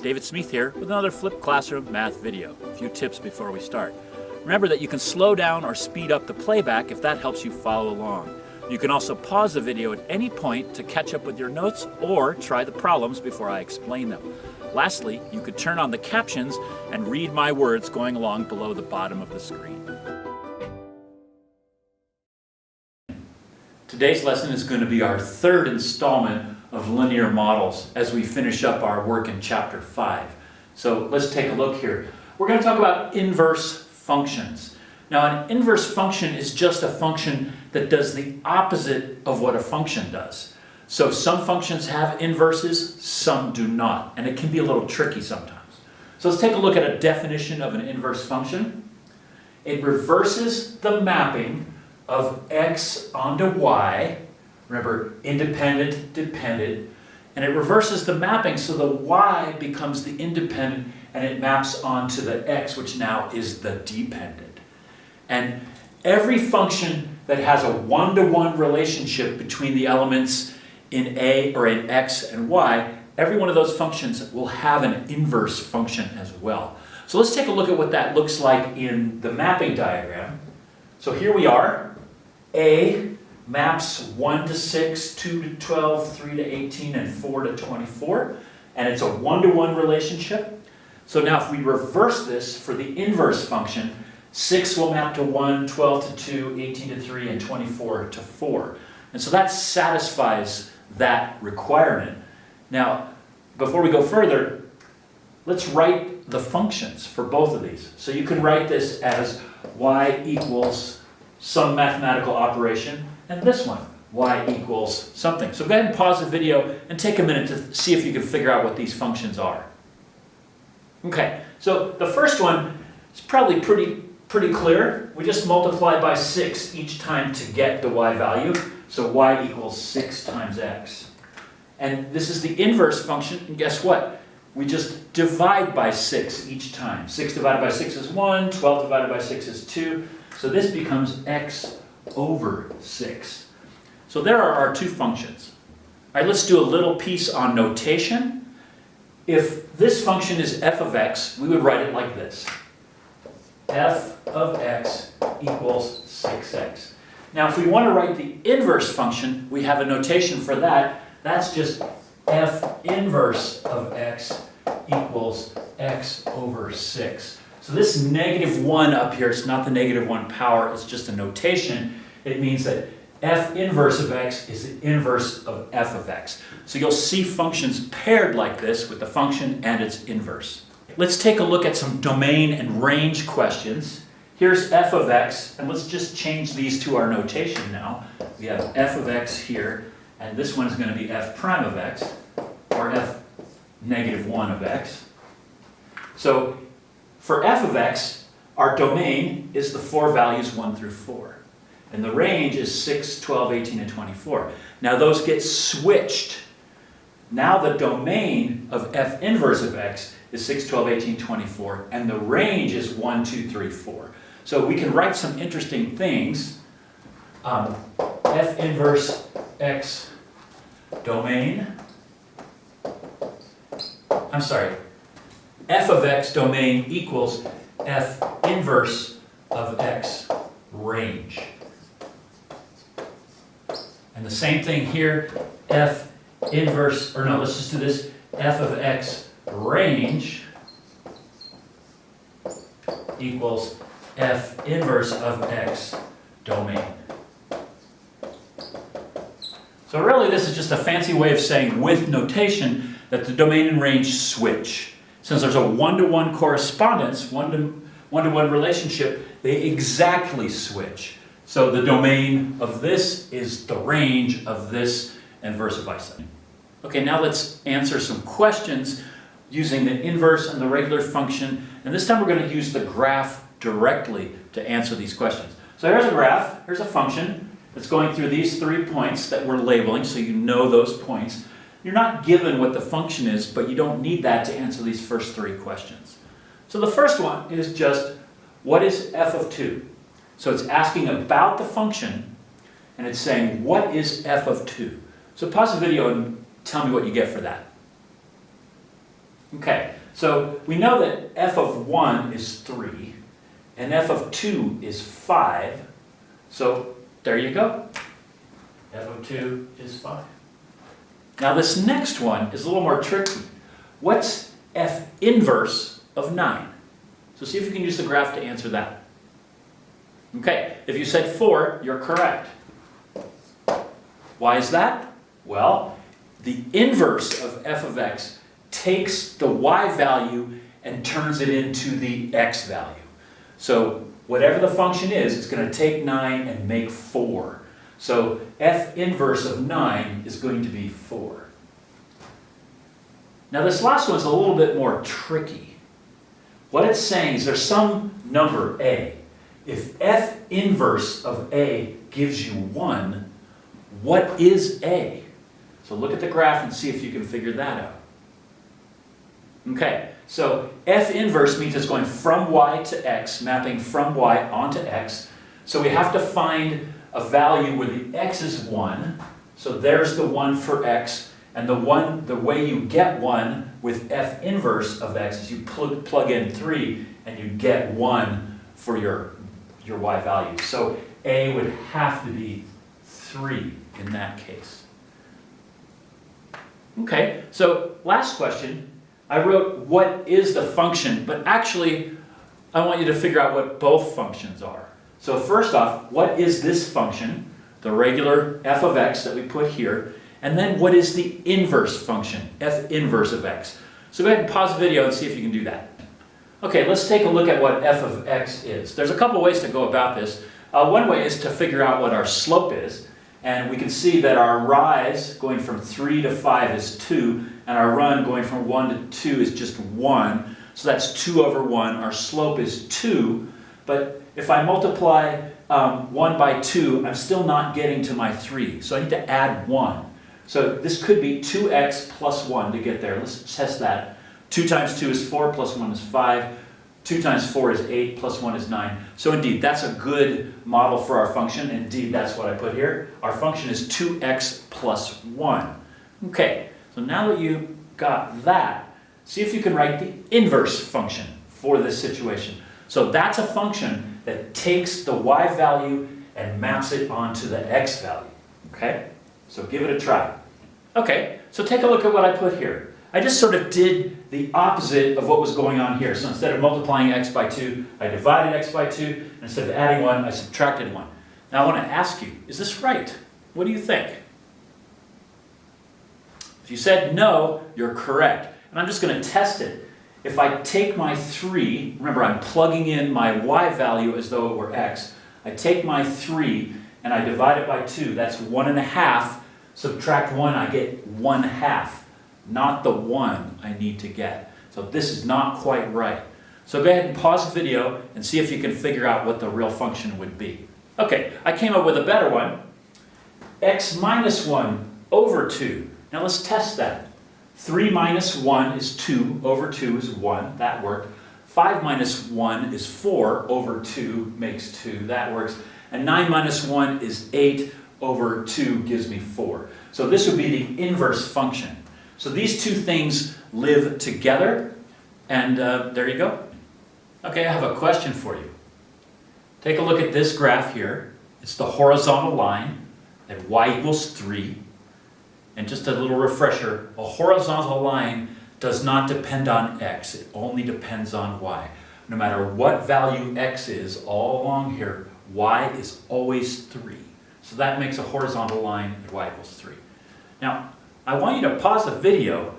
David Smith here with another Flipped Classroom math video. A few tips before we start. Remember that you can slow down or speed up the playback if that helps you follow along. You can also pause the video at any point to catch up with your notes or try the problems before I explain them. Lastly, you could turn on the captions and read my words going along below the bottom of the screen. Today's lesson is going to be our third installment of linear models as we finish up our work in chapter 5. So let's take a look here. We're going to talk about inverse functions. Now, an inverse function is just a function that does the opposite of what a function does. So some functions have inverses, some do not, and it can be a little tricky sometimes. So let's take a look at a definition of an inverse function. It reverses the mapping of x onto y, remember independent, dependent, and it reverses the mapping so the y becomes the independent and it maps onto the x, which now is the dependent. And every function that has a one-to-one relationship between the elements in a or in x and y, every one of those functions will have an inverse function as well. So let's take a look at what that looks like in the mapping diagram. So here we are. A maps 1 to 6, 2 to 12, 3 to 18, and 4 to 24. And it's a one-to-one relationship. So now if we reverse this for the inverse function, 6 will map to 1, 12 to 2, 18 to 3, and 24 to 4. And so that satisfies that requirement. Now, before we go further, let's write the functions for both of these. So you can write this as y equals some mathematical operation, and this one, y equals something. So go ahead and pause the video and take a minute to see if you can figure out what these functions are. Okay, so the first one is probably pretty clear. We just multiply by 6 each time to get the y value. So y equals 6 times x. And this is the inverse function, and guess what? We just divide by 6 each time. 6 divided by 6 is 1, 12 divided by 6 is 2. So this becomes x over 6. So there are our two functions. All right, let's do a little piece on notation. If this function is f of x, we would write it like this. F of x equals 6x. Now if we want to write the inverse function, we have a notation for that. That's just f inverse of x equals x over 6. So this -1 up here, it's not the -1 power, it's just a notation. It means that f inverse of x is the inverse of f of x. So you'll see functions paired like this with the function and its inverse. Let's take a look at some domain and range questions. Here's f of x, and let's just change these to our notation now. We have f of x here, and this one is going to be f prime of x, or f -1 of x. So for f of x, our domain is the 4 values 1 through 4. And the range is 6, 12, 18, and 24. Now those get switched. Now the domain of f inverse of x is 6, 12, 18, 24, and the range is 1, 2, 3, 4. So we can write some interesting things. F inverse x domain, f of x domain equals f inverse of x range. And the same thing here, f inverse, or no, let's just do this, f of x range equals f inverse of x domain. So really this is just a fancy way of saying with notation that the domain and range switch. Since there's a one-to-one correspondence, one-to-one relationship, they exactly switch. So the domain of this is the range of this, and vice versa. Okay, now let's answer some questions using the inverse and the regular function. And this time we're going to use the graph directly to answer these questions. So here's a graph, here's a function that's going through these 3 points that we're labeling, so you know those points. You're not given what the function is, but you don't need that to answer these first 3 questions. So the first one is just, what is f of 2? So it's asking about the function, and it's saying, what is f of 2? So pause the video and tell me what you get for that. Okay, so we know that f of 1 is 3, and f of 2 is 5. So there you go. F of 2 is 5. Now this next one is a little more tricky. What's f inverse of 9? So see if you can use the graph to answer that. Okay, if you said 4, you're correct. Why is that? Well, the inverse of f of x takes the y value and turns it into the x value. So whatever the function is, it's going to take 9 and make 4. So f inverse of 9 is going to be 4. Now this last one is a little bit more tricky. What it's saying is there's some number a. If f inverse of a gives you 1, what is a? So look at the graph and see if you can figure that out. Okay, so f inverse means it's going from y to x, mapping from y onto x. So we have to find a value where the x is 1. So there's the 1 for x. And the way you get 1 with f inverse of x is you plug in 3 and you get 1 for your y value. So a would have to be 3 in that case. Okay, so last question. I wrote what is the function, but actually I want you to figure out what both functions are. So first off, what is this function, the regular f of x that we put here, and then what is the inverse function, f inverse of x. So go ahead and pause the video and see if you can do that. Okay, let's take a look at what f of x is. There's a couple ways to go about this. One way is to figure out what our slope is, and we can see that our rise going from 3 to 5 is 2, and our run going from 1 to 2 is just 1. So that's 2 over 1. Our slope is 2, but if I multiply 1 by 2, I'm still not getting to my 3. So I need to add 1. So this could be 2x plus 1 to get there. Let's test that. 2 times 2 is 4, plus 1 is 5. 2 times 4 is 8, plus 1 is 9. So indeed, that's a good model for our function. Indeed, that's what I put here. Our function is 2x plus 1. Okay, so now that you got that, see if you can write the inverse function for this situation. So that's a function that takes the y value and maps it onto the x value. Okay, so give it a try. Okay, so take a look at what I put here. I just sort of did the opposite of what was going on here. So instead of multiplying x by 2, I divided x by 2. And instead of adding 1, I subtracted 1. Now I want to ask you, is this right? What do you think? If you said no, you're correct. And I'm just going to test it. If I take my 3, remember I'm plugging in my y value as though it were x. I take my 3 and I divide it by 2. That's 1.5. Subtract 1, I get 1/2. Not the 1 I need to get. So this is not quite right. So go ahead and pause the video and see if you can figure out what the real function would be. Okay, I came up with a better one. X minus 1 over 2. Now let's test that. 3 minus 1 is 2, over 2 is 1, that worked. 5 minus 1 is 4, over 2 makes 2, that works. And 9 minus 1 is 8, over 2 gives me 4. So this would be the inverse function. So these two things live together, and there you go. Okay, I have a question for you. Take a look at this graph here. It's the horizontal line at y equals 3. And just a little refresher, a horizontal line does not depend on x. It only depends on y. No matter what value x is all along here, y is always 3. So that makes a horizontal line at y equals 3. Now, I want you to pause the video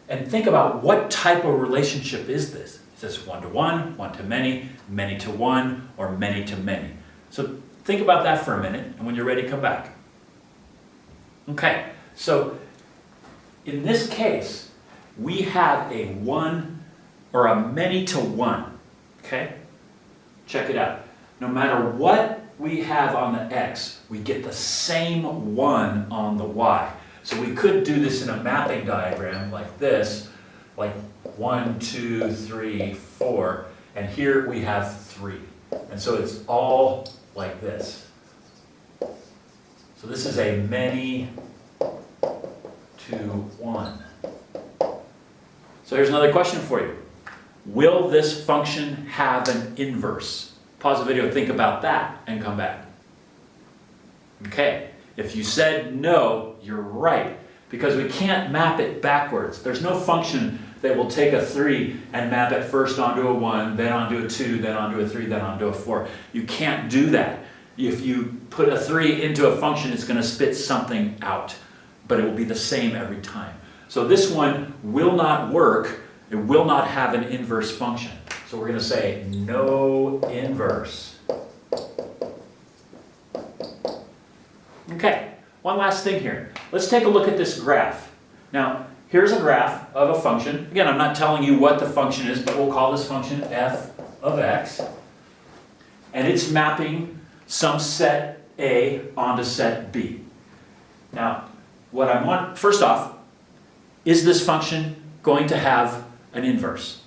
and think about what type of relationship is this. Is this one-to-one, one-to-many, many-to-one, or many-to-many? So think about that for a minute, and when you're ready, come back. Okay, so in this case, we have a one or a many-to-one. Okay? Check it out. No matter what we have on the x, we get the same 1 on the y. So we could do this in a mapping diagram like this, like 1, 2, 3, 4, and here we have 3. And so it's all like this. So this is a many to one. So here's another question for you. Will this function have an inverse? Pause the video, think about that, and come back. Okay, if you said no, you're right, because we can't map it backwards. There's no function that will take a 3 and map it first onto a 1, then onto a 2, then onto a 3, then onto a 4. You can't do that. If you put a 3 into a function, it's going to spit something out, but it will be the same every time. So this one will not work. It will not have an inverse function. So we're going to say no inverse. Okay, one last thing here. Let's take a look at this graph. Now, here's a graph of a function. Again, I'm not telling you what the function is, but we'll call this function f of x. And it's mapping some set A onto set B. Now, what I want, first off, is this function going to have an inverse?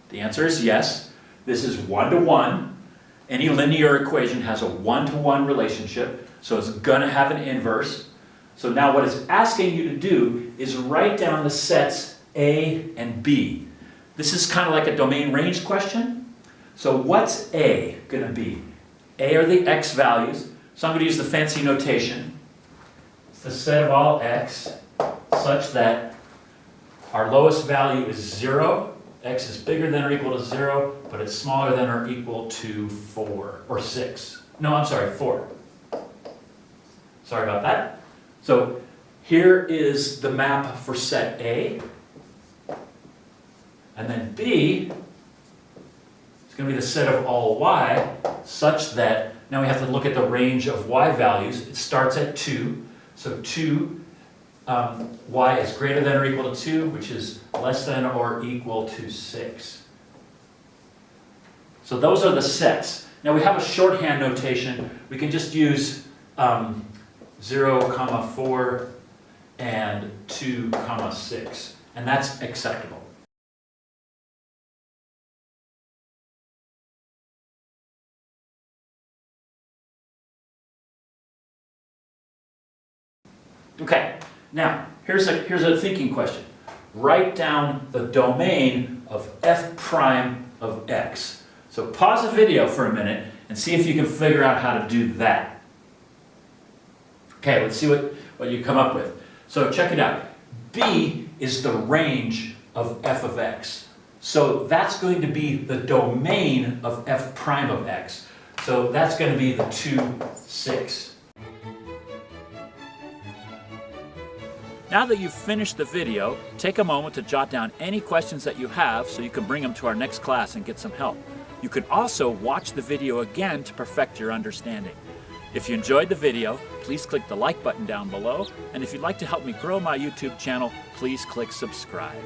The answer is yes. This is 1-to-1. Any linear equation has a 1-to-1 relationship, so it's going to have an inverse. So now what it's asking you to do is write down the sets A and B. This is kind of like a domain range question. So what's A going to be? A are the x values, so I'm going to use the fancy notation. It's the set of all x such that our lowest value is 0. X is bigger than or equal to 0, but it's smaller than or equal to 4 or 6. No, I'm sorry, 4. Sorry about that. So here is the map for set A. And then B is going to be the set of all y such that, now we have to look at the range of y values. It starts at 2. So 2, y is greater than or equal to 2, which is less than or equal to 6. So those are the sets. Now we have a shorthand notation. We can just use 0, 4, and 2, 6. And that's acceptable. Okay, now here's a thinking question. Write down the domain of f prime of x. So pause the video for a minute and see if you can figure out how to do that. Okay, let's see what you come up with. So check it out. B is the range of f of x. So that's going to be the domain of f prime of x. So that's going to be the 2, 6. Now that you've finished the video, take a moment to jot down any questions that you have so you can bring them to our next class and get some help. You can also watch the video again to perfect your understanding. If you enjoyed the video, please click the like button down below, and if you'd like to help me grow my YouTube channel, please click subscribe.